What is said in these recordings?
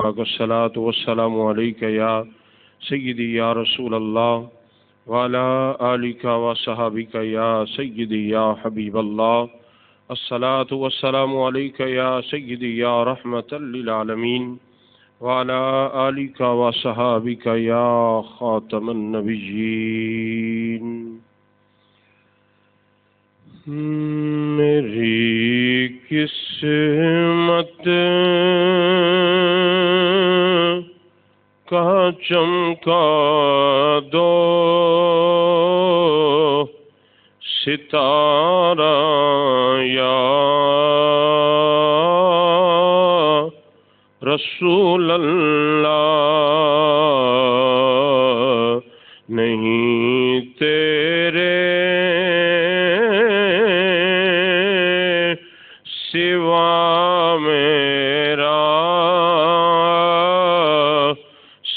الصلاة والسلام عليك يا سيدي يا رسول الله وعلى آلك وصحابك يا سيدي يا حبيب الله. الصلاة والسلام عليك يا سيدي يا رحمة للعالمين وعلى آلك وصحابك يا خاتم النبيين. میری قسمت کا چمکا دو ستارہ یا رسول اللہ، نہیں تیرے سوا میرا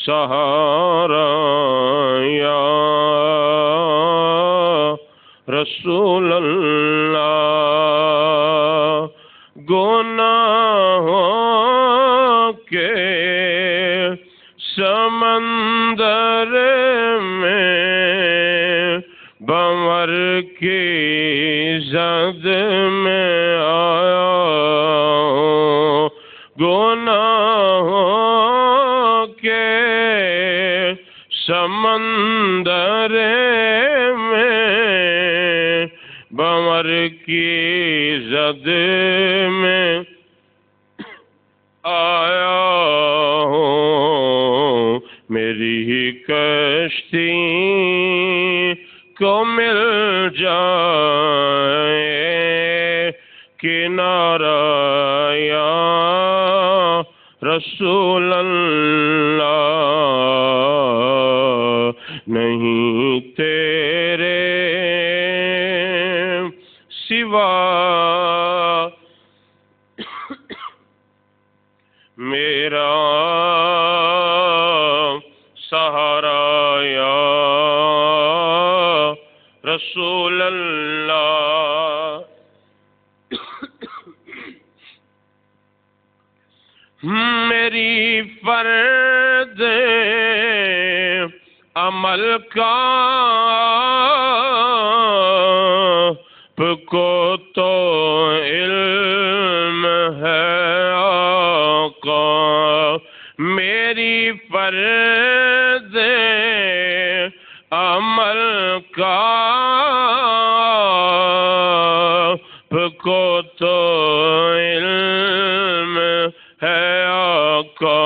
سہارا یا رسول اللہ. گناہوں کے سمندر میں بمر کی زد میں آیا ہوں. گناہوں کے سمندر میں بمر کی زد میں آیا ہوں. میری کشتی کو مل جائے کنارہ یا رسول اللہ، نہیں تیرے سوا میرا سہارا یا رسول اللہ. میری فرد عمل کا کو تو علم ہے آقا. میری فرد عمل کا کو تو علم ہے آقا.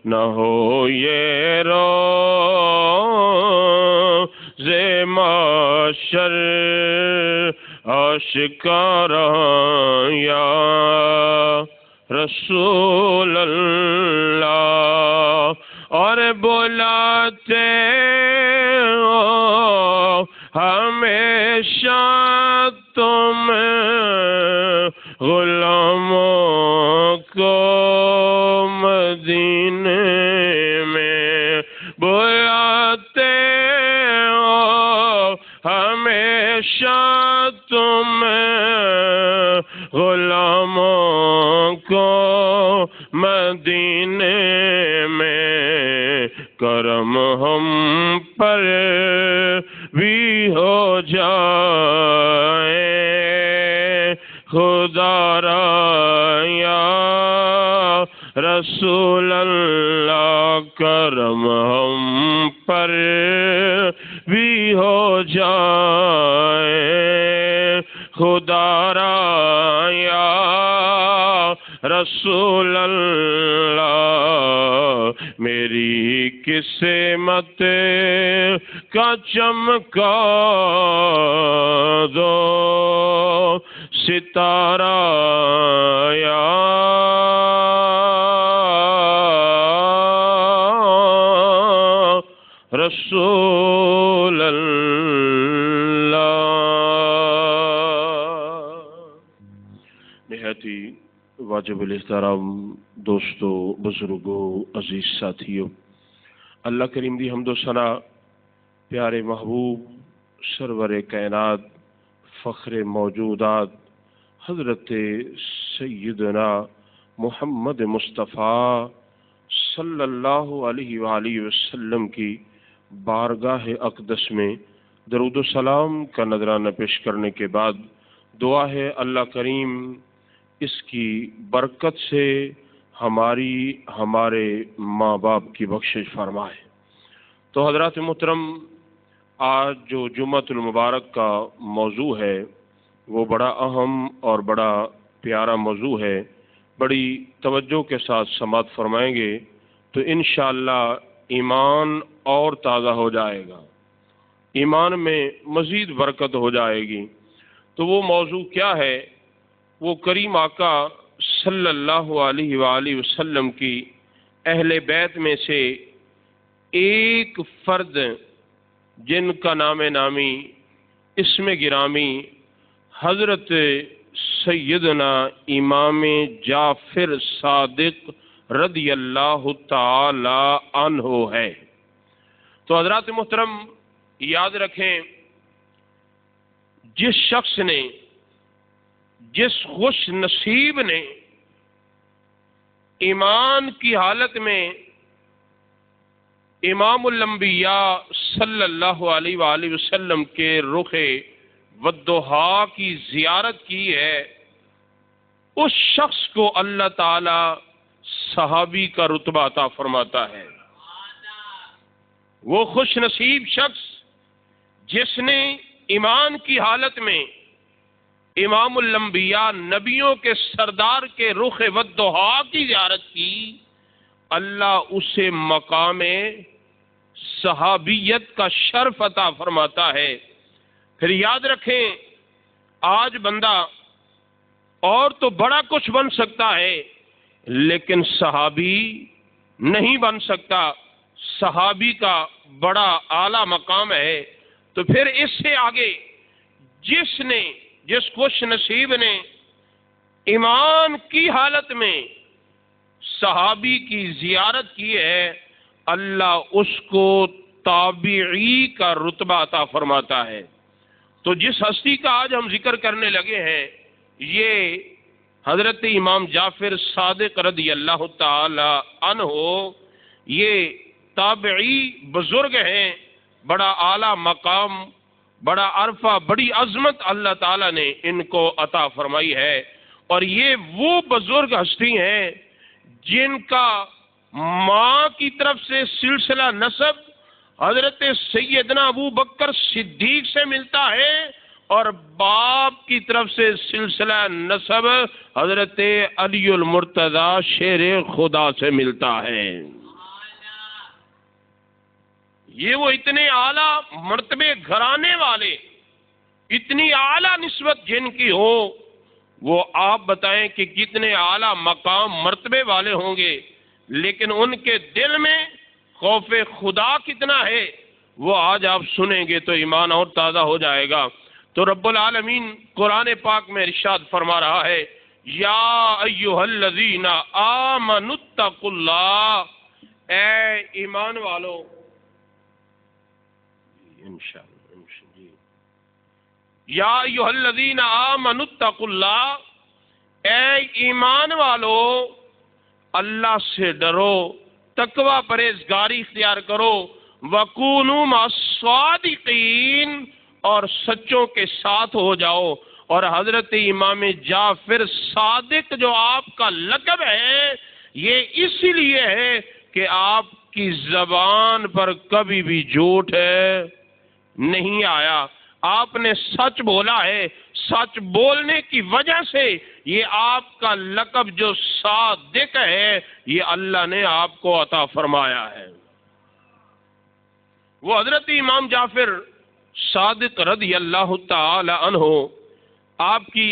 نہ ہو یہ روز محشر آشکارا یا رسول اللہ. اور بلاتے ہو ہمیشہ تم غلاموں کو مدینے میں. بلاتے ہو ہمیشہ تم غلاموں کو مدینے میں. کرم ہم پر بھی ہو جائے خدا را یا رسول اللہ. کرم ہم پر بھی ہو جائے خدا را یا رسول اللہ. میری قسمت کا چمکا دو ستارہ یا رسول اللہ. نہایت ہی واجب الاحترام دوستو، بزرگوں، عزیز ساتھیوں، اللہ کریم دی حمد و ثنا پیارے محبوب سرور کائنات فخر موجودات حضرت سیدنا محمد مصطفیٰ صلی اللہ علیہ وآلہ وسلم کی بارگاہ اقدس میں درود و سلام کا نذرانہ پیش کرنے کے بعد دعا ہے اللہ کریم اس کی برکت سے ہمارے ماں باپ کی بخشش فرمائے۔ تو حضرات محترم، آج جو جمعۃ المبارک کا موضوع ہے وہ بڑا اہم اور بڑا پیارا موضوع ہے، بڑی توجہ کے ساتھ سماعت فرمائیں گے تو انشاءاللہ ایمان اور تازہ ہو جائے گا، ایمان میں مزید برکت ہو جائے گی۔ تو وہ موضوع کیا ہے؟ وہ کریم آقا صلی اللہ علیہ وآلہ وسلم کی اہل بیت میں سے ایک فرد جن کا نام نامی اسم گرامی حضرت سیدنا امام جعفر صادق رضی اللہ تعالی عنہ ہے۔ تو حضرات محترم یاد رکھیں، جس شخص نے، جس خوش نصیب نے ایمان کی حالت میں امام الانبیاء صلی اللہ علیہ وآلہ وسلم کے رخ والضحیٰ کی زیارت کی ہے، اس شخص کو اللہ تعالی صحابی کا رتبہ عطا فرماتا ہے۔ وہ خوش نصیب شخص جس نے ایمان کی حالت میں امام الانبیاء نبیوں کے سردار کے رخ والضحیٰ کی زیارت کی، اللہ اسے مقام صحابیت کا شرف عطا فرماتا ہے۔ پھر یاد رکھیں، آج بندہ اور تو بڑا کچھ بن سکتا ہے لیکن صحابی نہیں بن سکتا، صحابی کا بڑا اعلیٰ مقام ہے۔ تو پھر اس سے آگے جس خوش نصیب نے ایمان کی حالت میں صحابی کی زیارت کی ہے، اللہ اس کو تابعی کا رتبہ عطا فرماتا ہے۔ تو جس ہستی کا آج ہم ذکر کرنے لگے ہیں، یہ حضرت امام جعفر صادق رضی اللہ تعالی عنہ، یہ تابعی بزرگ ہیں، بڑا اعلیٰ مقام، بڑا عرفہ، بڑی عظمت اللہ تعالیٰ نے ان کو عطا فرمائی ہے۔ اور یہ وہ بزرگ ہستی ہیں جن کا ماں کی طرف سے سلسلہ نسب حضرت سیدنا ابو بکر صدیق سے ملتا ہے اور باپ کی طرف سے سلسلہ نسب حضرت علی المرتضی شیر خدا سے ملتا ہے۔ یہ وہ اتنے اعلیٰ مرتبے گھرانے والے، اتنی اعلیٰ نسبت جن کی ہو، وہ آپ بتائیں کہ کتنے اعلیٰ مقام مرتبے والے ہوں گے، لیکن ان کے دل میں خوف خدا کتنا ہے وہ آج آپ سنیں گے تو ایمان اور تازہ ہو جائے گا۔ تو رب العالمین قرآن پاک میں ارشاد فرما رہا ہے، یا ایھا الذین آمنوا اتقوا اللہ، اے ایمان والو، یا ایھا الذین آمنوا اتقوا اللہ، اے ایمان والو اللہ سے ڈرو، تقوی پرہیزگاری اختیار کرو، وَكُونُوا مَعَ الصَّادِقِينَ، اور سچوں کے ساتھ ہو جاؤ۔ اور حضرت امام جعفر صادق جو آپ کا لقب ہے، یہ اس لیے ہے کہ آپ کی زبان پر کبھی بھی جھوٹ نہیں آیا، آپ نے سچ بولا ہے، سچ بولنے کی وجہ سے یہ آپ کا لقب جو صادق ہے یہ اللہ نے آپ کو عطا فرمایا ہے۔ وہ حضرت امام جعفر صادق رضی اللہ تعالی عنہ، آپ کی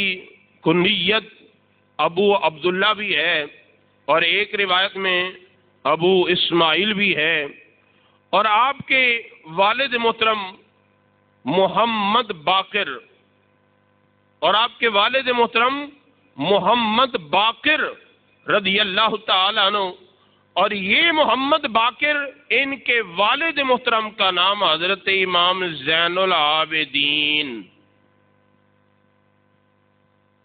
کنیت ابو عبداللہ بھی ہے اور ایک روایت میں ابو اسماعیل بھی ہے، اور آپ کے والد محترم محمد باقر، اور آپ کے والد محترم محمد باقر رضی اللہ تعالی عنہ، اور یہ محمد باقر، ان کے والد محترم کا نام حضرت امام زین العابدین،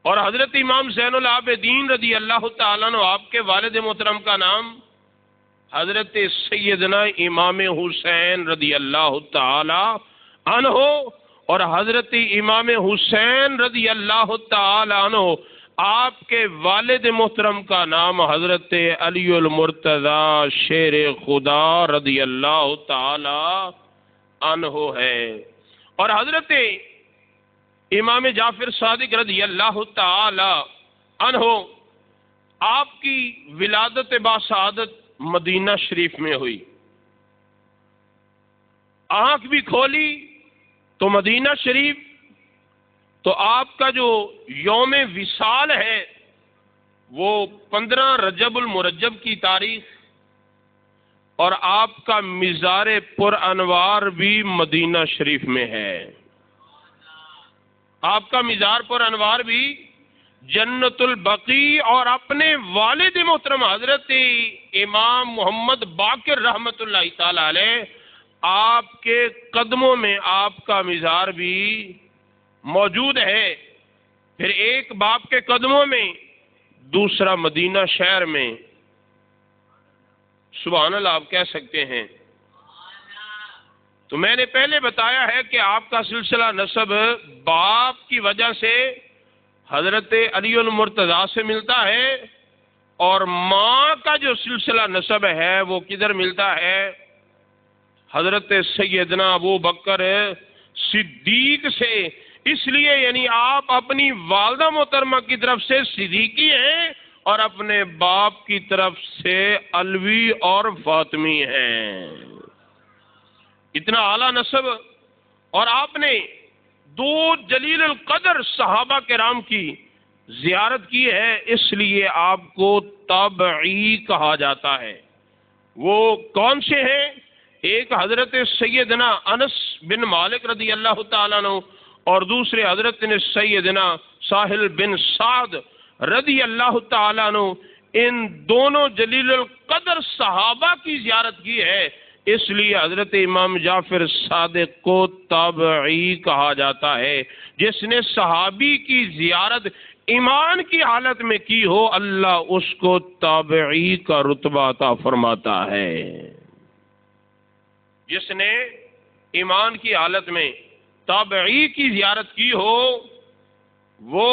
اور حضرت امام زین العابدین رضی اللہ تعالیٰ عنہ آپ کے والد محترم کا نام حضرت سیدنا امام حسین رضی اللہ تعالی عنہ، اور حضرت امام حسین رضی اللہ تعالی عنہ آپ کے والد محترم کا نام حضرت علی المرتضی شیر خدا رضی اللہ تعالی عنہ ہے، اور حضرت امام جعفر صادق رضی اللہ تعالی عنہ آپ کی ولادت باسعادت مدینہ شریف میں ہوئی۔ آنکھ بھی کھولی تو مدینہ شریف، تو آپ کا جو یوم وصال ہے وہ 15 رجب المرجب کی تاریخ، اور آپ کا مزار پر انوار بھی مدینہ شریف میں ہے۔ آپ کا مزار پر انوار بھی جنت البقیع اور اپنے والد محترم حضرت امام محمد باقر رحمت اللہ تعالی علیہ آپ کے قدموں میں آپ کا مزار بھی موجود ہے۔ پھر ایک باپ کے قدموں میں، دوسرا مدینہ شہر میں۔ سبحان اللہ آپ کہہ سکتے ہیں۔ تو میں نے پہلے بتایا ہے کہ آپ کا سلسلہ نسب باپ کی وجہ سے حضرت علی المرتضی سے ملتا ہے، اور ماں کا جو سلسلہ نسب ہے وہ کدھر ملتا ہے؟ حضرت سیدنا ابو بکر صدیق سے۔ اس لیے یعنی آپ اپنی والدہ محترمہ کی طرف سے صدیقی ہیں، اور اپنے باپ کی طرف سے علوی اور فاطمی ہیں۔ اتنا اعلیٰ نسب، اور آپ نے 2 جلیل القدر صحابہ کرام کی زیارت کی ہے، اس لیے آپ کو تابعی کہا جاتا ہے۔ وہ کون سے ہیں؟ ایک حضرت سیدنا انس بن مالک رضی اللہ تعالیٰ عنہ، اور دوسرے حضرت سیدنا ساحل بن سعد رضی اللہ تعالیٰ عنہ۔ ان دونوں جلیل القدر صحابہ کی زیارت کی ہے، اس لیے حضرت امام جعفر صادق کو تابعی کہا جاتا ہے۔ جس نے صحابی کی زیارت ایمان کی حالت میں کی ہو، اللہ اس کو تابعی کا رتبہ عطا فرماتا ہے۔ جس نے ایمان کی حالت میں تابعی کی زیارت کی ہو، وہ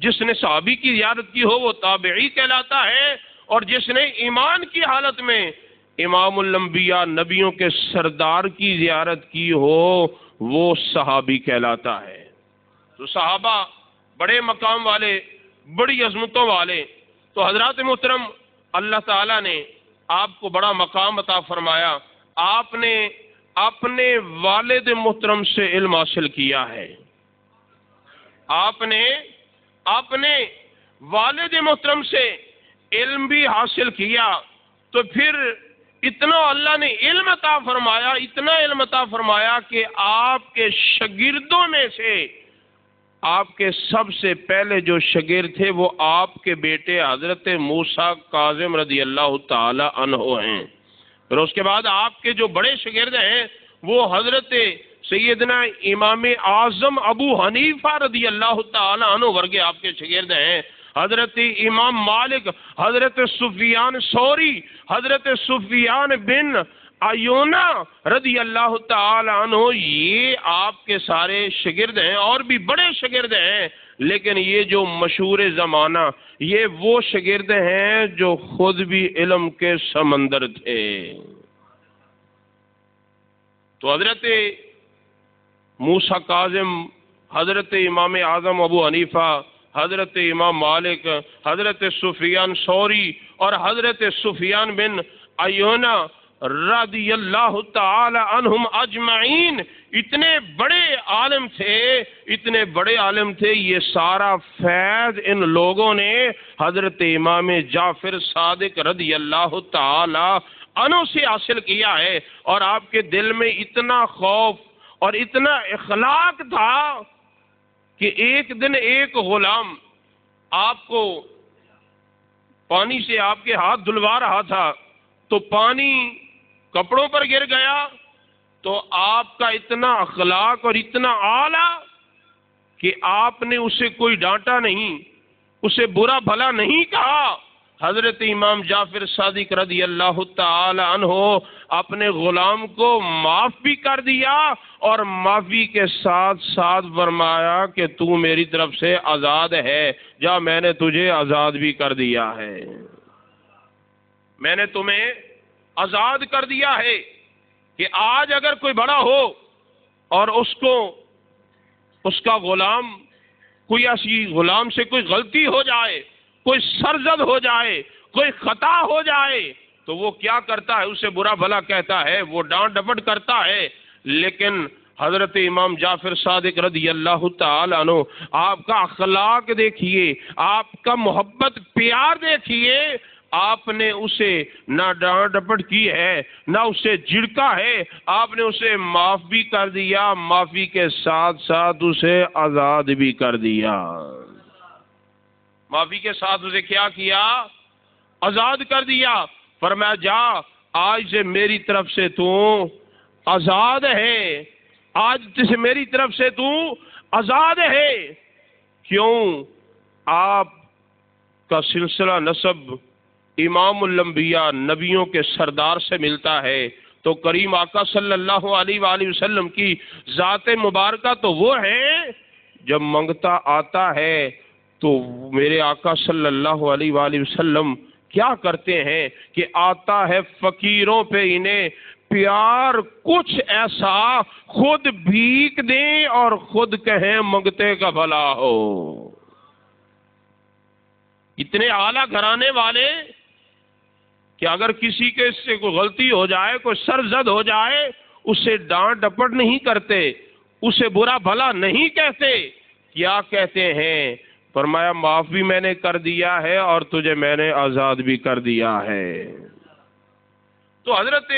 جس نے صحابی کی زیارت کی ہو وہ تابعی کہلاتا ہے، اور جس نے ایمان کی حالت میں امام الانبیاء نبیوں کے سردار کی زیارت کی ہو وہ صحابی کہلاتا ہے۔ تو صحابہ بڑے مقام والے، بڑی عظمتوں والے۔ تو حضرات محترم، اللہ تعالیٰ نے آپ کو بڑا مقام عطا فرمایا۔ آپ نے اپنے والد محترم سے علم حاصل کیا ہے، آپ نے اپنے والد محترم سے علم بھی حاصل کیا، تو پھر اتنا اللہ نے علم عطا فرمایا، اتنا علم عطا فرمایا کہ آپ کے شاگردوں میں سے آپ کے سب سے پہلے جو شاگرد تھے وہ آپ کے بیٹے حضرت موسیٰ کاظم رضی اللہ تعالی عنہ ہیں۔ پھر اس کے بعد آپ کے جو بڑے شاگرد ہیں وہ حضرت سیدنا امام اعظم ابو حنیفہ رضی اللہ تعالی عنہ ورگے آپ کے شاگرد ہیں۔ حضرت امام مالک، حضرت سفیان ثوری، حضرت سفیان بن عیونہ رضی اللہ تعالی عنہ، یہ آپ کے سارے شاگرد ہیں، اور بھی بڑے شاگرد ہیں، لیکن یہ جو مشہور زمانہ یہ وہ شاگرد ہیں جو خود بھی علم کے سمندر تھے۔ تو حضرت موسیٰ کاظم، حضرت امام اعظم ابو حنیفہ، حضرت امام مالک، حضرت سفیان ثوری اور حضرت سفیان بن عیونہ رضی اللہ تعالی عنہم اجمعین اتنے بڑے عالم تھے، اتنے بڑے عالم تھے۔ یہ سارا فیض ان لوگوں نے حضرت امام جعفر صادق رضی اللہ تعالی عنہ سے حاصل کیا ہے، اور آپ کے دل میں اتنا خوف اور اتنا اخلاق تھا کہ ایک دن ایک غلام آپ کو پانی سے آپ کے ہاتھ دھلوا رہا تھا، تو پانی کپڑوں پر گر گیا، تو آپ کا اتنا اخلاق اور اتنا اعلیٰ کہ آپ نے اسے کوئی ڈانٹا نہیں، اسے برا بھلا نہیں کہا۔ حضرت امام جعفر صادق رضی اللہ تعالی عنہ اپنے غلام کو معاف بھی کر دیا، اور معافی کے ساتھ ساتھ فرمایا کہ تو میری طرف سے آزاد ہے، جا میں نے تجھے آزاد بھی کر دیا ہے، میں نے تمہیں آزاد کر دیا ہے۔ کہ آج اگر کوئی بڑا ہو اور اس کا غلام، کوئی ایسی غلام سے کوئی غلطی ہو جائے، کوئی سرزد ہو جائے، کوئی خطا ہو جائے، تو وہ کیا کرتا ہے؟ اسے برا بھلا کہتا ہے، وہ ڈانٹ ڈپٹ کرتا ہے۔ لیکن حضرت امام جعفر صادق رضی اللہ تعالی عنہ، آپ کا اخلاق دیکھیے، آپ کا محبت پیار دیکھیے، آپ نے اسے نہ ڈانٹ ڈپٹ کی ہے، نہ اسے جھڑکا ہے، آپ نے اسے معاف بھی کر دیا، معافی کے ساتھ ساتھ اسے آزاد بھی کر دیا۔ معافی کے ساتھ اسے کیا کیا؟ آزاد کر دیا۔ فرمایا جا، آج سے میری طرف سے تو آزاد ہے، آج سے میری طرف سے تو آزاد ہے۔ کیوں؟ آپ کا سلسلہ نسب امام الانبیاء، نبیوں کے سردار سے ملتا ہے، تو کریم آقا صلی اللہ علیہ وآلہ وسلم کی ذات مبارکہ تو وہ ہے، جب منگتا آتا ہے تو میرے آقا صلی اللہ علیہ وآلہ وسلم کیا کرتے ہیں کہ آتا ہے فقیروں پہ انہیں پیار کچھ ایسا، خود بھیک دیں اور خود کہیں منگتے کا بھلا ہو۔ اتنے اعلیٰ گھرانے والے کہ اگر کسی کے سے کوئی غلطی ہو جائے، کوئی سرزد ہو جائے، اسے ڈانٹ ڈپٹ نہیں کرتے، اسے برا بھلا نہیں کہتے۔ کیا کہتے ہیں؟ فرمایا معاف بھی میں نے کر دیا ہے اور تجھے میں نے آزاد بھی کر دیا ہے۔ تو حضرت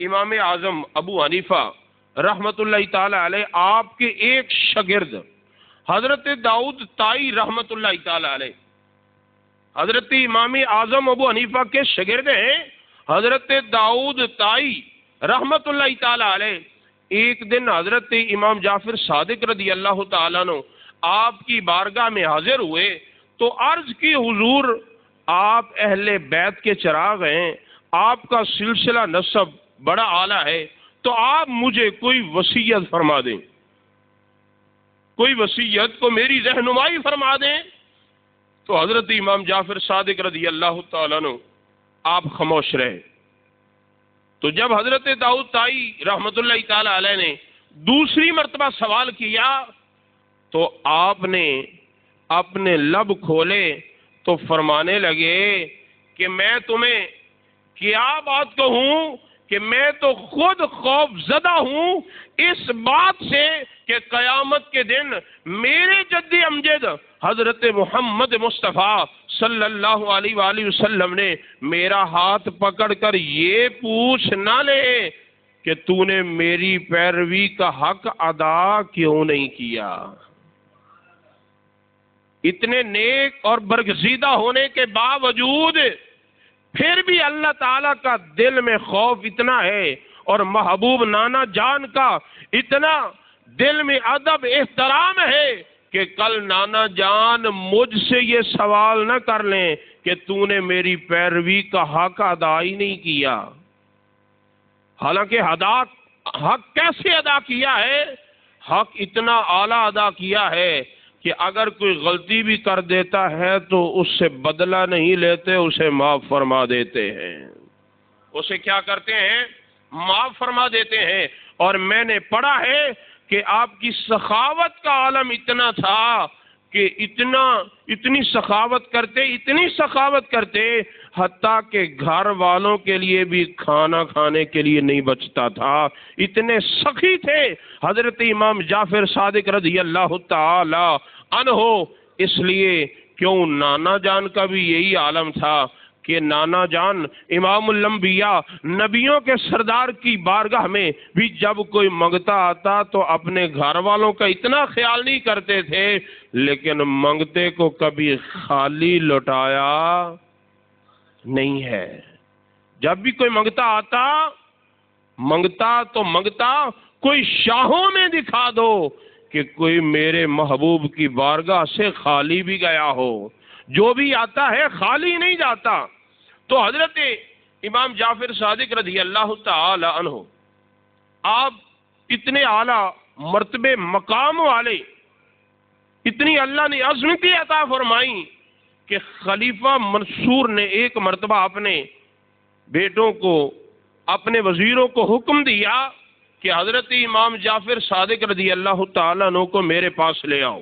امام اعظم ابو حنیفہ رحمت اللہ تعالی علیہ، آپ کے ایک شاگرد حضرت داؤد طائی رحمت اللہ تعالی علیہ، حضرت امام اعظم ابو حنیفہ کے شاگرد ہیں حضرت داؤد طائی رحمت اللہ تعالی علیہ۔ ایک دن حضرت امام جعفر صادق رضی اللہ تعالیٰ عنہ آپ کی بارگاہ میں حاضر ہوئے تو عرض کی حضور آپ اہل بیت کے چراغ ہیں، آپ کا سلسلہ نسب بڑا اعلیٰ ہے، تو آپ مجھے کوئی وصیت فرما دیں، کوئی وصیت کو میری رہنمائی فرما دیں۔ تو حضرت امام جعفر صادق رضی اللہ تعالیٰ عنہ آپ خاموش رہے۔ تو جب حضرت داؤد طائی رحمت اللہ تعالی علیہ نے دوسری مرتبہ سوال کیا تو آپ نے اپنے لب کھولے تو فرمانے لگے کہ میں تمہیں کیا بات کہوں کہ میں تو خود خوف زدہ ہوں اس بات سے کہ قیامت کے دن میرے جد امجد حضرت محمد مصطفیٰ صلی اللہ علیہ وآلہ وسلم نے میرا ہاتھ پکڑ کر یہ پوچھ نہ لے کہ تو نے میری پیروی کا حق ادا کیوں نہیں کیا۔ اتنے نیک اور برگزیدہ ہونے کے باوجود پھر بھی اللہ تعالیٰ کا دل میں خوف اتنا ہے، اور محبوب نانا جان کا اتنا دل میں ادب احترام ہے کہ کل نانا جان مجھ سے یہ سوال نہ کر لیں کہ تو نے میری پیروی کا حق ادا ہی نہیں کیا۔ حالانکہ حق کیسے ادا کیا ہے؟ حق اتنا اعلیٰ ادا کیا ہے کہ اگر کوئی غلطی بھی کر دیتا ہے تو اس سے بدلہ نہیں لیتے، اسے معاف فرما دیتے ہیں۔ اسے کیا کرتے ہیں؟ معاف فرما دیتے ہیں۔ اور میں نے پڑھا ہے کہ آپ کی سخاوت کا عالم اتنا تھا کہ اتنی سخاوت کرتے حتیٰ کہ گھر والوں کے لیے بھی کھانا کھانے کے لیے نہیں بچتا تھا، اتنے سخی تھے حضرت امام جعفر صادق رضی اللہ تعالی عنہ۔ اس لیے کیوں نانا جان کا بھی یہی عالم تھا کہ نانا جان امام الانبیاء نبیوں کے سردار کی بارگاہ میں بھی جب کوئی منگتا آتا تو اپنے گھر والوں کا اتنا خیال نہیں کرتے تھے، لیکن منگتے کو کبھی خالی لوٹایا نہیں ہے۔ جب بھی کوئی منگتا آتا تو منگتا کوئی شاہوں میں دکھا دو کہ کوئی میرے محبوب کی بارگاہ سے خالی بھی گیا ہو. جو بھی آتا ہے خالی نہیں جاتا. تو حضرت امام جعفر صادق رضی اللہ تعالی عنہ آپ اتنے اعلیٰ مرتبے مقام والے، اتنی اللہ نے عظمتی عطا فرمائی کہ خلیفہ منصور نے ایک مرتبہ اپنے بیٹوں کو، اپنے وزیروں کو حکم دیا کہ حضرت امام جعفر صادق رضی اللہ تعالیٰ عنہ کو میرے پاس لے آؤ.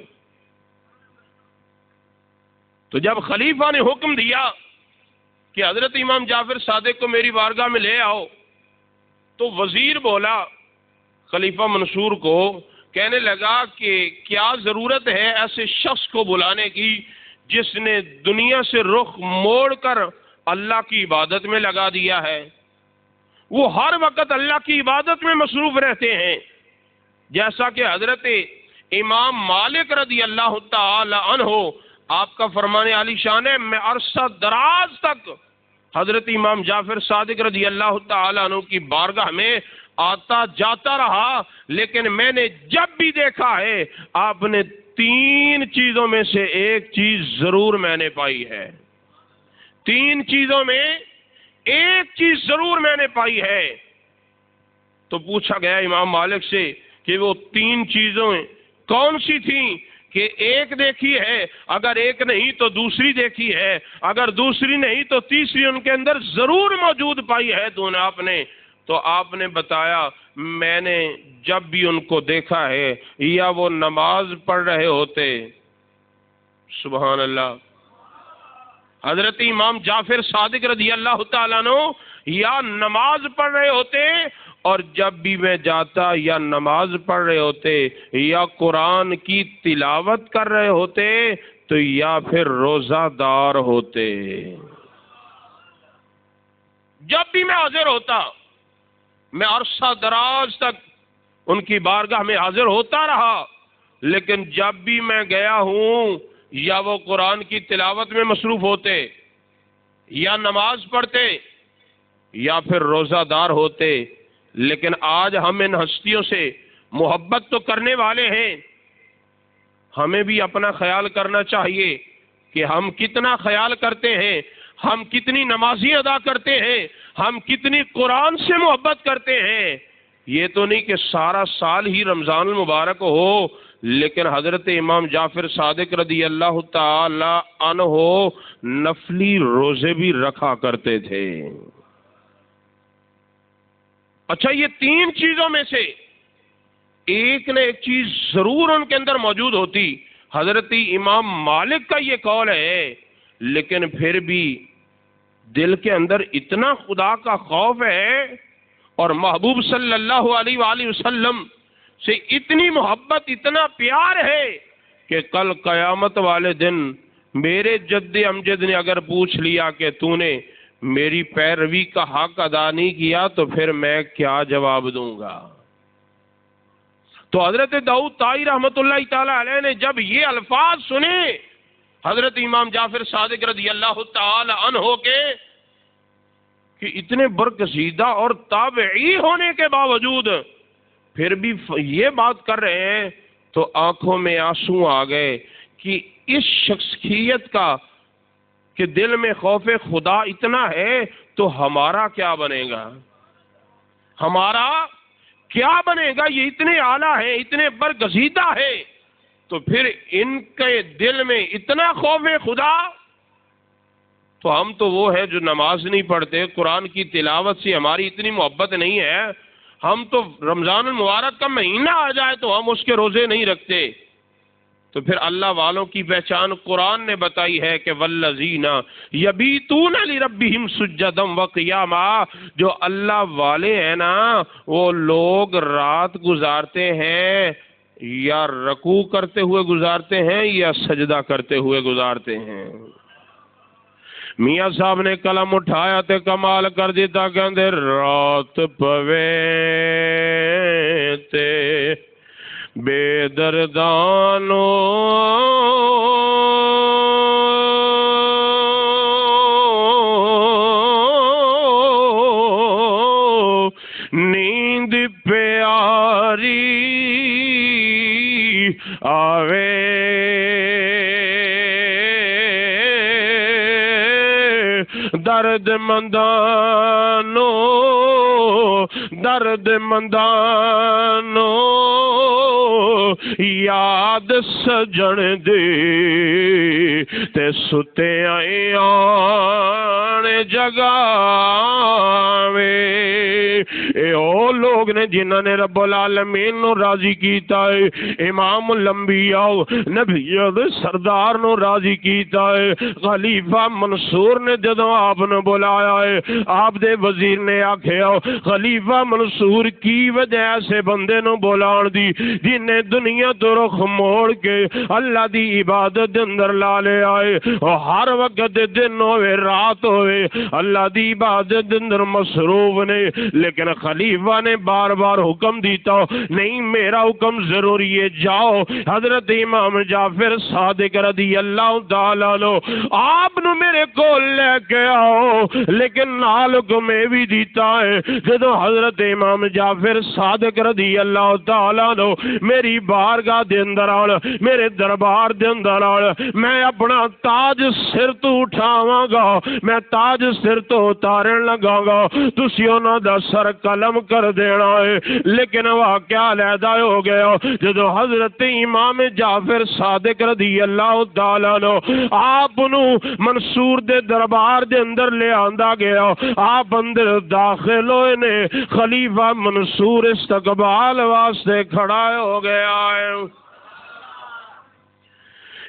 تو جب خلیفہ نے حکم دیا کہ حضرت امام جعفر صادق کو میری بارگاہ میں لے آؤ، تو وزیر بولا خلیفہ منصور کو، کہنے لگا کہ کیا ضرورت ہے ایسے شخص کو بلانے کی جس نے دنیا سے رخ موڑ کر اللہ کی عبادت میں لگا دیا ہے. وہ ہر وقت اللہ کی عبادت میں مصروف رہتے ہیں. جیسا کہ حضرت امام مالک رضی اللہ تعالی عنہ آپ کا فرمان عالی شان ہے، میں عرصہ دراز تک حضرت امام جعفر صادق رضی اللہ تعالی عنہ کی بارگاہ میں آتا جاتا رہا، لیکن میں نے جب بھی دیکھا ہے آپ نے 3 چیزوں میں سے ایک چیز ضرور میں نے پائی ہے. 3 چیزوں میں ایک چیز ضرور میں نے پائی ہے. تو پوچھا گیا امام مالک سے کہ وہ 3 چیزیں کون سی تھیں؟ کہ ایک دیکھی ہے، اگر ایک نہیں تو دوسری دیکھی ہے، اگر دوسری نہیں تو تیسری ان کے اندر ضرور موجود پائی ہے. آپ نے تو آپ نے بتایا میں نے جب بھی ان کو دیکھا ہے یا وہ نماز پڑھ رہے ہوتے، سبحان اللہ، حضرت امام جعفر صادق رضی اللہ تعالیٰ عنہ یا نماز پڑھ رہے ہوتے، اور جب بھی میں جاتا یا نماز پڑھ رہے ہوتے یا قرآن کی تلاوت کر رہے ہوتے تو یا پھر روزہ دار ہوتے. جب بھی میں حاضر ہوتا، میں عرصہ دراز تک ان کی بارگاہ میں حاضر ہوتا رہا، لیکن جب بھی میں گیا ہوں یا وہ قرآن کی تلاوت میں مصروف ہوتے یا نماز پڑھتے یا پھر روزہ دار ہوتے. لیکن آج ہم ان ہستیوں سے محبت تو کرنے والے ہیں، ہمیں بھی اپنا خیال کرنا چاہیے کہ ہم کتنا خیال کرتے ہیں، ہم کتنی نمازی ادا کرتے ہیں، ہم کتنی قرآن سے محبت کرتے ہیں. یہ تو نہیں کہ سارا سال ہی رمضان المبارک ہو، لیکن حضرت امام جعفر صادق رضی اللہ تعالی عنہ نفلی روزے بھی رکھا کرتے تھے. اچھا، یہ 3 چیزوں میں سے ایک نہ ایک چیز ضرور ان کے اندر موجود ہوتی. حضرت امام مالک کا یہ قول ہے، لیکن پھر بھی دل کے اندر اتنا خدا کا خوف ہے اور محبوب صلی اللہ علیہ وآلہ وسلم سے اتنی محبت، اتنا پیار ہے کہ کل قیامت والے دن میرے جد امجد نے اگر پوچھ لیا کہ تو نے میری پیروی کا حق ادا نہیں کیا تو پھر میں کیا جواب دوں گا. تو حضرت داؤد طائی رحمۃ اللہ تعالی علیہ نے جب یہ الفاظ سنے حضرت امام جعفر صادق رضی اللہ تعالی عنہ کے کہ اتنے برگزیدہ اور تابعی ہونے کے باوجود پھر بھی یہ بات کر رہے ہیں، تو آنکھوں میں آنسو آ گئے کہ اس شخصیت کا کہ دل میں خوف خدا اتنا ہے تو ہمارا کیا بنے گا، ہمارا کیا بنے گا. یہ اتنے اعلیٰ ہیں، اتنے برگزیدہ ہیں، تو پھر ان کے دل میں اتنا خوف خدا. تو ہم تو وہ ہے جو نماز نہیں پڑھتے، قرآن کی تلاوت سے ہماری اتنی محبت نہیں ہے، ہم تو رمضان المبارک کا مہینہ آ جائے تو ہم اس کے روزے نہیں رکھتے. تو پھر اللہ والوں کی پہچان قرآن نے بتائی ہے کہ والذین یبیتون لربہم سجدا وقیاما، جو اللہ والے ہیں نا وہ لوگ رات گزارتے ہیں یا رکوع کرتے ہوئے گزارتے ہیں یا سجدہ کرتے ہوئے گزارتے ہیں. میاں صاحب نے قلم اٹھایا تے کمال کر دیتا، کہندے رات پوے تے بے دردانو نیند پیاری آوے درد مندانو درد مندانو یاد سجن دے تے ستے آن جگاوے اے او لوگ نے جنہاں نے رب العالمین نو راضی کیتا ہے امام الانبیاء نبی سردار نو راضی کیتا ہے خلیفہ منصور نے جدوں آپ نے بلایا ہے آپ دے وزیر نے آکھیا خلیفہ منصور کی وجہ ایسے بندے نو بلان دی جن نے دنیا تو رخ موڑ کے اللہ دی عبادت دے اندر لا لے آئے اور ہر وقت دن ہوئے رات ہوئے اللہ دی عبادت دے اندر مصروف نے لیکن خلیفہ نے بار بار حکم دیتا نہیں میرا حکم ضروری ہے جاؤ حضرت امام جعفر صادق رضی اللہ تعالیٰ عنہ آپ نو میرے کو لے کے آؤ لیکن نال حکم بھی دیتا ہے جدو حضرت امام جعفر صادق رضی اللہ تعالیٰ عنہ میری بارگاہ دے اندر آن میرے دربار دے اندر آن میں اپنا تاج سر تو اٹھاواں گا میں تاج سر تو اتارن لگا گا تسی انہاں دا سر قلم کر دینا ہے لیکن واقعہ علیحدہ ہو گیا جدو حضرت امام جعفر صادق رضی اللہ تعالیٰ عنہ آپ نو منصور دے دربار دے اندر لے آندا گیا آپ اندر داخل ہوئے نے خلیفہ منصور استقبال واسطے کھڑا ہو گیا ہے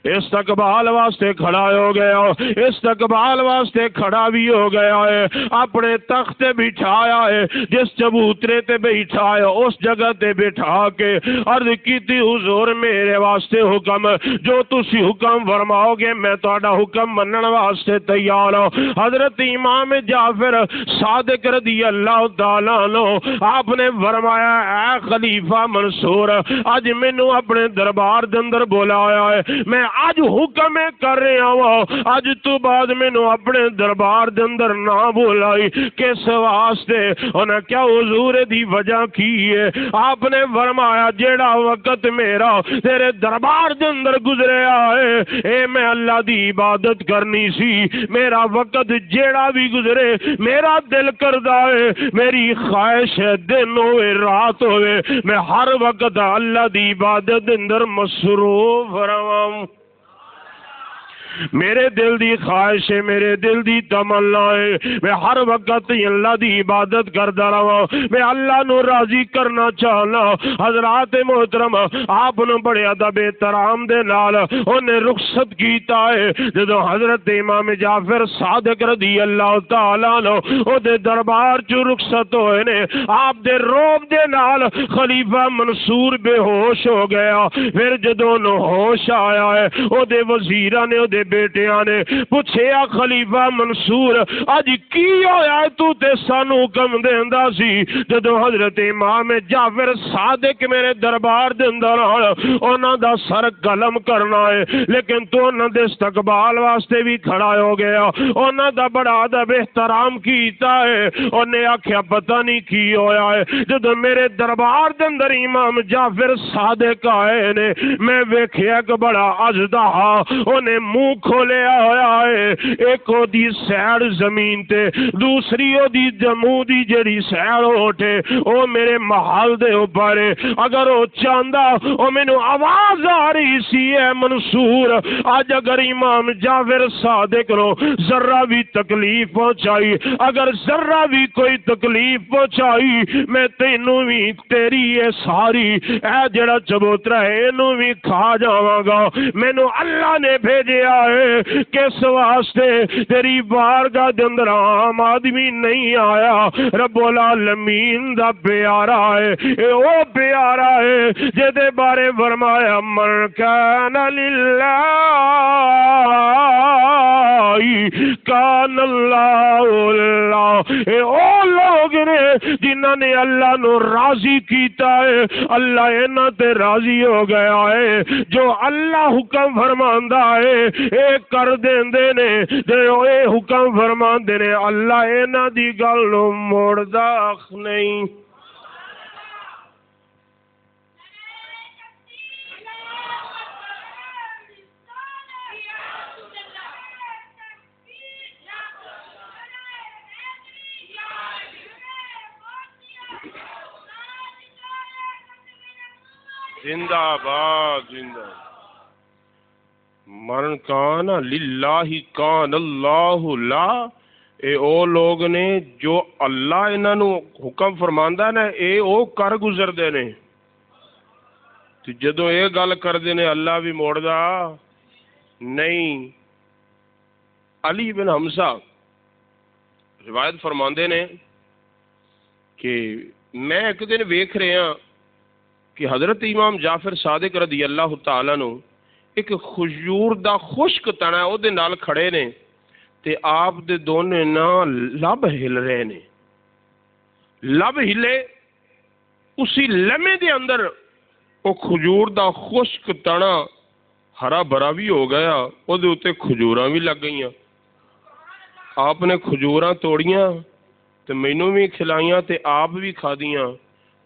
استقبال واسطے کھڑا ہو گیا استقبال واسطے کھڑا بھی ہو گیا ہے اپنے تخت بٹھایا ہے جس چبوترے تے بٹھایا اس جگہ تے بٹھا کے عرض کیتی حضور میرے واسطے حکم جو تسی حکم فرماؤ گے میں تہاڈا حکم منن واسطے تیار ہوں حضرت امام جعفر صادق رضی اللہ تعالیٰ عنہ آپ نے فرمایا اے خلیفہ منصور اج مینوں اپنے دربار دے اندر بلایا ہے میں آج حکم کر رہا ہوں آج تو بعد میں نو اپنے دربار دے اندر نہ بولائی کس واسطے انہیں کیا حضور دی وجہ کی ہے آپ نے فرمایا جیڑا وقت میرا تیرے دربار دے اندر گزرے آئے اے میں اللہ دی عبادت کرنی سی میرا وقت جیڑا بھی گزرے میرا دل کردہ ہے میری خواہش ہے دن ہوئے رات ہوئے میں ہر وقت اللہ دی عبادت دے اندر مصروف رہاں میرے دل دی خواہش ہے میرے دل دی تمنا ہے میں ہر وقت اللہ دی عبادت کرتا رہا میں اللہ نو راضی کرنا چاہنا حضرات محترم آپ نو بڑے ادب احترام دے نال انہیں رخصت کیتا ہے جدو حضرت امام جعفر صادق رضی اللہ تعالیٰ عنہ او دے دربار چو رخصت ہوئے نے آپ دے روب دے نال خلیفہ منصور بے ہوش ہو گیا پھر جدو نو ہوش آیا ہے او دے وزیرہ نے او دے بیٹیاں نے پوچھیا خلیفہ منصور اج کی ہویا ہے تو تے سانو حکم دیندا سی جدو حضرت امام جعفر صادق میرے دربار دے اندر انہاں دا سر قلم کرنا ہے لیکن تو انہاں دے استقبال واسطے بھی کھڑا ہو گیا انہاں دا بڑا ادب احترام کیتا ہے انہیں آکھیا پتہ نہیں کی ہویا ہے جدو میرے دربار دے اندر امام جعفر صادق آئے نے میں ویکھیا کہ بڑا اژدہا انہیں منہ کھولیا ہویا ہے ایک او دی سیڑ زمین تے دوسری او دی جموں دی جڑی سیڑ ہوٹے او میرے محل دے اوپر اگر او چاندہ او مینوں آواز آ رہی سی ہے منصور آج اگر امام جعفر صادق نو ذرہ بھی تکلیف پہنچائی اگر ذرہ بھی کوئی تکلیف پہنچائی میں تینوں بھی تیری یہ ساری اے جڑا چبوترا ہے انہوں بھی کھا جاواں گا مینوں اللہ نے بھیجیا ہے کس واسطے تیری بارگاہ دے اندر عام آدمی نہیں آیا رب العالمین دا پیارا ہے اے او پیارا ہے جدے بارے فرمایا من کان للہ کان اللہ اللہ اے او لوگ نے جنہاں نے اللہ نو راضی کیتا ہے اللہ انہاں تے راضی ہو گیا ہے جو اللہ حکم فرماندا ہے اے کر دیندے نے تے اے حکم فرماندے نے اللہ انہاں دی گل نو موڑدا نہیں زندہ باد زندہ من کان للہ کان اللہ لا، اے او لوگ نے جو اللہ انہاں نو حکم فرماندا نا اے او کر گزردے نے، تے جدوں اے گل کردے نے اللہ بھی موڑدا نہیں۔ علی بن حمزہ روایت فرماندے نے کہ میں ایک دن ویکھ رہا کہ حضرت امام جعفر صادق رضی اللہ تعالیٰ نو ایک کھجور دا خشک تنا او دے نال کھڑے نے تے آپ دے دونے نا لب ہل رہے نے، لب ہلے اسی لمحے دے اندر او کھجور دا خشک تنا ہرا بھرا بھی ہو گیا، او دے اوتے کھجوراں بھی لگ گئیاں۔ آپ نے کھجوراں توڑیاں تے مینوں بھی کھلائیاں تے آپ بھی کھادیاں،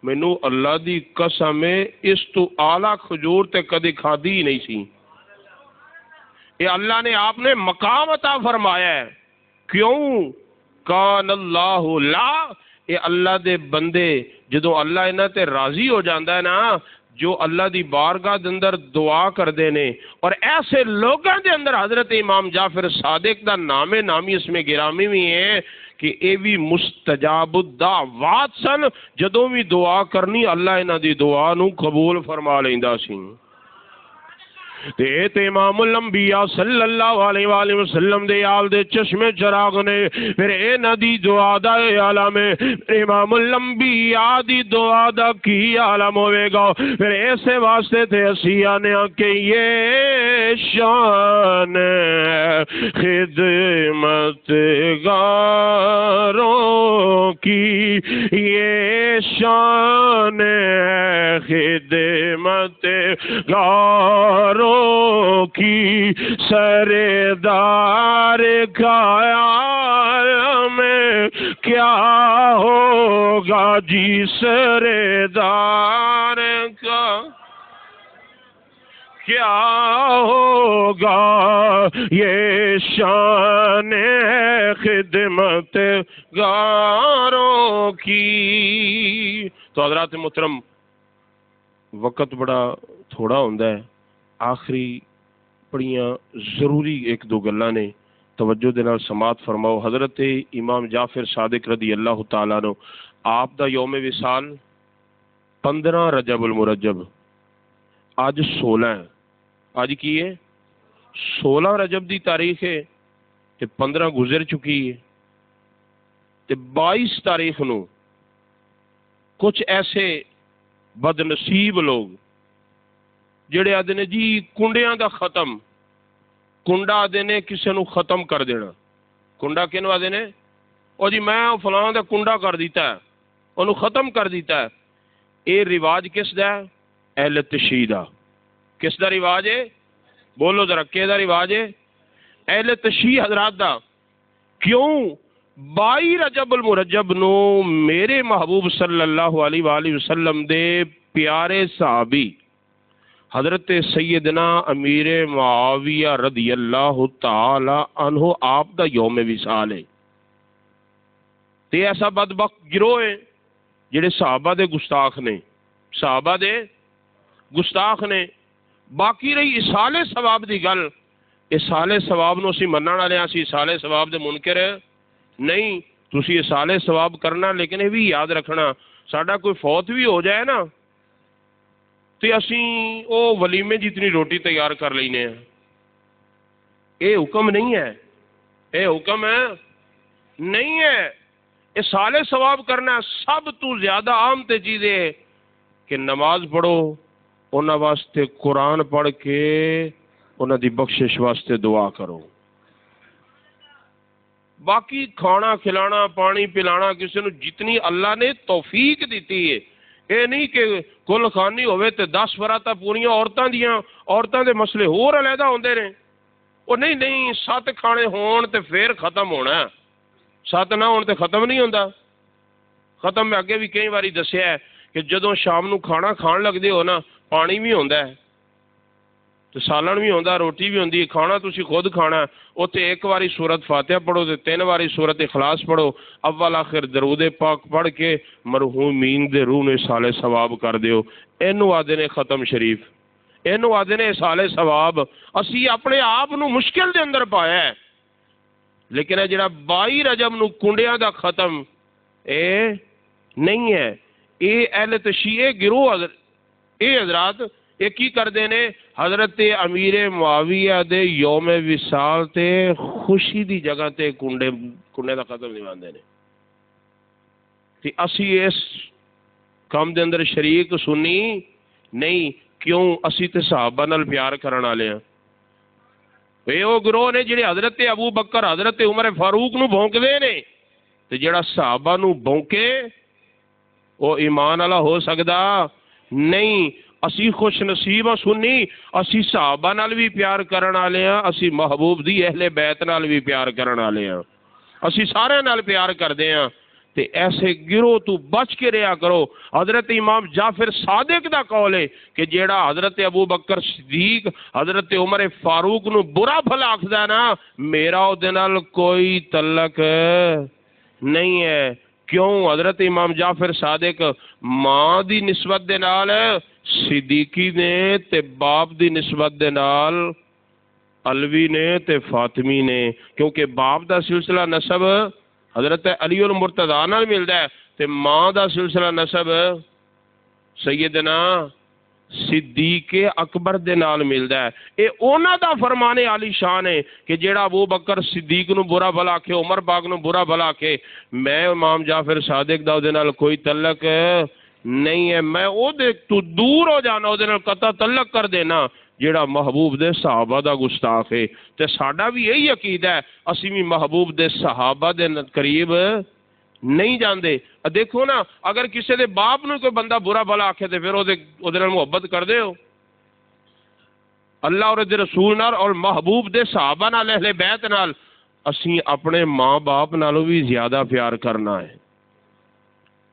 مینوں اللہ دی قسم ہے اس تو اعلیٰ کھجور تے کدی کھادی ہی نہیں سی۔ یہ اللہ نے آپ نے مقام عطا فرمایا ہے، کیوں؟ کان اللہ لا، یہ اللہ دے بندے جدو اللہ انہاں تے راضی ہو جاندا ہے نا، جو اللہ دی بارگاہ دے اندر دعا کردے نے، اور ایسے لوگاں دے اندر حضرت امام جعفر صادق دا نام نامی اس میں گرامی بھی ہے کہ اے بھی مستجاب الدعوات سن، جدوں بھی دعا کرنی اللہ انہاں دی دعا نو قبول فرما لیندا سی۔ تے امام الانبیاء صلی اللہ علیہ وآلہ وسلم دے آل دے چشمے چراغ نے، پھر اے ندی دعا دا عالم ہے، امام الانبیاء دی دعا دا کی عالم ہوئے گا، پھر ایسے واسطے تھے اسی آنے کہ یہ شان خدمت گاروں کی، یہ شان خدمت گاروں کی، سردار کا عالم کیا ہوگا جی، سردار کا کیا ہوگا، یہ شان ہے خدمت گاروں کی۔ تو حضرات محترم، وقت بڑا تھوڑا ہوندا ہے، آخری بڑیاں ضروری ایک دو گلاں نے، توجہ دے نال سماعت فرماؤ۔ حضرت امام جعفر صادق رضی اللہ تعالیٰ عنہ آپ دا یوم وصال 15 رجب المرجب، آج 16 ہے، آج کی ہے 16 رجب دی تاریخ ہے تے 15 گزر چکی ہے تے 22 تاریخ نو کچھ ایسے بد نصیب لوگ جڑے آدھے نے جی کنڈیاں دا ختم، کنڈا آدھے نے کسے نو ختم کر دینا، کنڈا کینو آدھے نے؟ او جی میں فلاں دا کنڈا کر دیتا ہے، انہوں ختم کر دیتا ہے۔ اے رواج کس دا ہے؟ اہل تشیع دا۔ کس دا رواج ہے؟ بولو ذرا، کہ دا رواج ہے؟ اہل تشیع حضرات دا۔ کیوں؟ 22 رجب المرجب نو میرے محبوب صلی اللہ علیہ وآلہ وسلم دے پیارے صحابی حضرت سیدنا امیر معاویہ رضی اللہ تعالی عنہ آپ دا یوم وصال ہے۔ تے ایسا بدبخت گروہ ہے جڑے صحابہ دے گستاخ نے، صحابہ دے گستاخ نے۔ باقی رہی اصال ثواب دی گل، اصال ثواب نو اسی منن والے ہاں، اسی اصال ثواب دے منکر نہیں۔ تسی اصال ثواب کرنا، لیکن یہ بھی یاد رکھنا ساڈا کوئی فوت بھی ہو جائے نا تے اسیں او ولیمے جتنی روٹی تیار کر لینے ہیں۔ اے حکم نہیں ہے، اے حکم ہے نہیں ہے۔ اصال ثواب کرنا سب تو زیادہ عام تے چیز ہے کہ نماز پڑھو، انہاں واسطے قرآن پڑھ کے انہاں دی بخشش واسطے دعا کرو۔ باقی کھانا کھلانا، پانی پلانا، کسی نو جتنی اللہ نے توفیق دیتی ہے، اے نہیں کہ کل خانی ہوئے تے 10 براتا پوریاں عورتاں دیاں، عورتاں دے مسئلے ہور علیحدہ ہوندے نے۔ وہ نہیں 7 کھانے ہون تے پھر ختم ہونا ہے، 7 نہ ہون تے ختم نہیں ہوندا۔ ختم میں اگے بھی کئی باری دسیا ہے کہ جدوں شام نو کھانا کھان لگدے ہو نا، پانی بھی ہوندا ہے، تو سالن بھی ہوندہ، روٹی بھی ہوندی، کھانا تسی خود کھانا، اوتے ایک واری سورت فاتحہ پڑھو تے 3 واری سورت اخلاص پڑھو، اول آخر درود پاک پڑھ کے مرحومین دے روح نے سالے ثواب کر دیو۔ اینو آدھے نے ختم شریف، اینو آدھے نے سالے ثواب۔ اسی اپنے آپ نو مشکل دے اندر پایا ہے، لیکن اے جڑا 22 رجب نو کنڈیاں دا ختم اے نہیں ہے۔ اے اہل تشیع گروہ اے حضرات یہ کی کردے نے؟ حضرت امیر معاویہ دے یوم وصال تے خوشی دی جگہ تے کنڈے دا ختم نہیں آندے نے۔ تے اسی اس کام دے اندر شریک سنی نہیں، کیوں؟ اسی تے صحابہ نال پیار کرن والے ہیں۔ وہ گروہ نے جڑے حضرت ابو بکر حضرت عمر فاروق نو بھونکدے نے، تے جڑا صحابہ نو بھونکے وہ ایمان والا ہو سکدا نہیں۔ اسی خوش نصیب ہاں سنی، اسی صحابہ نال بھی پیار کرن والے ہیں، اسی محبوب دی اہل بیت نال بھی پیار کرن والے ہیں، اسی سارے نال پیار کردے ہیں۔ تے ایسے گروہ تو بچ کے رہا کرو۔ حضرت امام جعفر صادق دا قول ہے کہ جیڑا حضرت ابو بکر صدیق حضرت عمر فاروق نو برا بھلا آکھدا ہے نا، میرا او دے نال کوئی تعلق نہیں ہے۔ کیوں؟ حضرت امام جعفر صادق ماں دی نسبت دے نال صدیقی نے تے باپ دی نسبت دے نال علوی نے تے فاطمی نے، کیونکہ باپ دا سلسلہ نسب حضرت علی المرتضیٰ نال ملدا ہے تے ماں دا سلسلہ نسب سیدنا صدیق اکبر دے نال ملدا ہے۔ اے اونا دا فرمان عالی شان ہے کہ جیڑا ابو بکر صدیق نو برا بھلا کے، عمر پاک نو برا بھلا کے، میں امام جعفر صادق دا دے نال کوئی تعلق نہیں ہے، میں او دے تو دور ہو جانا، او دے نال قطع تعلق کر دینا جیڑا محبوب دے صحابہ دا گستاخ ہے۔ تے ساڈا بھی یہی عقیدہ ہے، اسی بھی محبوب دے صحابہ دے قریب نہیں جاندے۔ دیکھو نا، اگر کسی دے باپ نو کوئی بندہ برا بھلا آکھے تے پھر او دے نال محبت کر دے ہو؟ اللہ اور دے رسول نال اور محبوب دے صحابہ نال اہل بیت نال اسی اپنے ماں باپ نالوں بھی زیادہ پیار کرنا ہے۔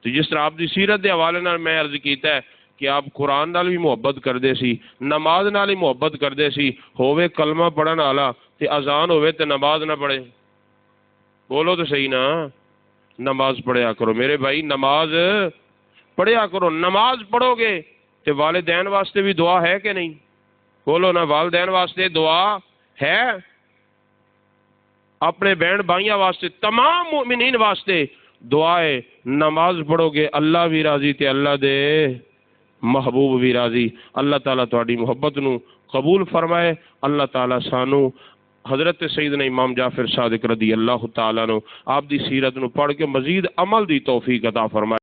تو جس طرح آپ دی سیرت دے حوالے نال میں عرض کیتا ہے کہ آپ قرآن نال بھی محبت کردے سی، نماز نال ہی محبت کردے سی، ہووے کلمہ پڑھن والا تے اذان ہووے تے نماز نہ پڑھے۔ بولو تو صحیح نا، نماز پڑھیا کرو میرے بھائی، نماز پڑھیا کرو۔ نماز پڑھو گے تے والدین واسطے بھی دعا ہے کہ نہیں؟ بولو نا، والدین واسطے دعا ہے، اپنے بہن بھائیاں واسطے، تمام مومنین واسطے دعا ہے۔ نماز پڑھو گے اللہ بھی راضی تے اللہ دے محبوب بھی راضی۔ اللہ تعالیٰ تہاڈی محبت نو قبول فرمائے۔ اللہ تعالیٰ سانو حضرت سیدنا امام جعفر صادق رضی اللہ تعالیٰ نو آپ دی سیرت نو پڑھ کے مزید عمل دی توفیق عطا فرمائے۔